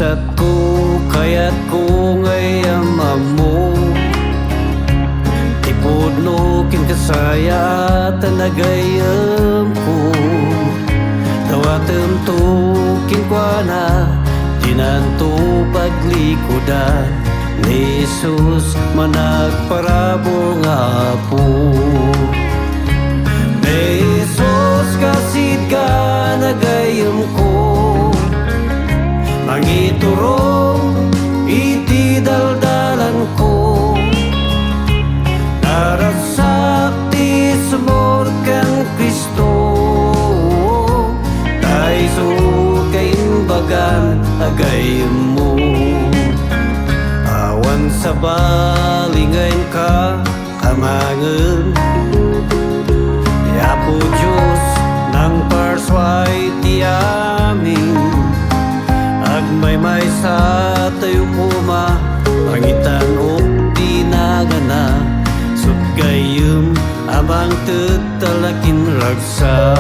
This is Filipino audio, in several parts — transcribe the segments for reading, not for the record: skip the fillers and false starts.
Sat ko kaya't ko ngay amamo Tipudno kin kasaya at nagayam ko Tawatem to kin kwa na Dinanto paglikodan ni Jesus managparabo nga po Ni Jesus kasid ka nagayam ko Mangiturong iti daldalan ko Narasakti sumor kang Kristo Daiso kaimbagan agayam mo Awan sa balingayin ka kamangan Yapo Diyos ng parsway ti amin Agmay-may sa tayo puma Pangitan o tinagana Sut gayum abang tetalakin ragsa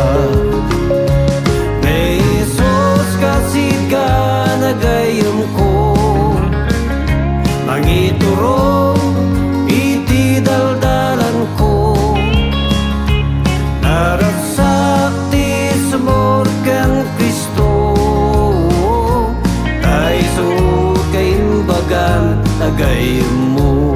May Jesus kasid ka nagayum ko Mangiturong iti daldalan ko Narasakti sumor kang Kristo kaimbagan agayam mo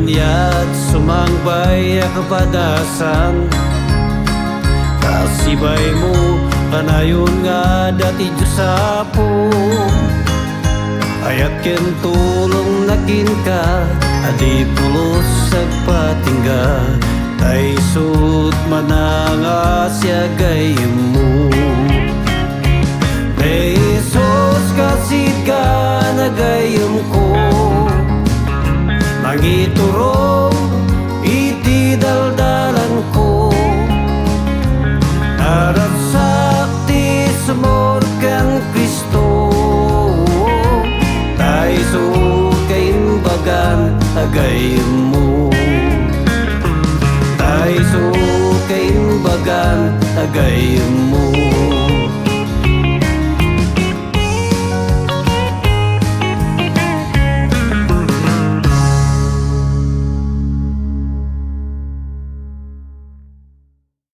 Yat sumangbay kapadasan Kasibay mo kanayon nga dati Diyos apo Ayat ken tulong nakin ka Adi pulos sagpatingga Tay sut manangasya gayem mo Jesus kasid ka nagayem ko Mangiturong iti daldalan ko Narasakti sumor kang Kristo Daiso kaimbagan agayam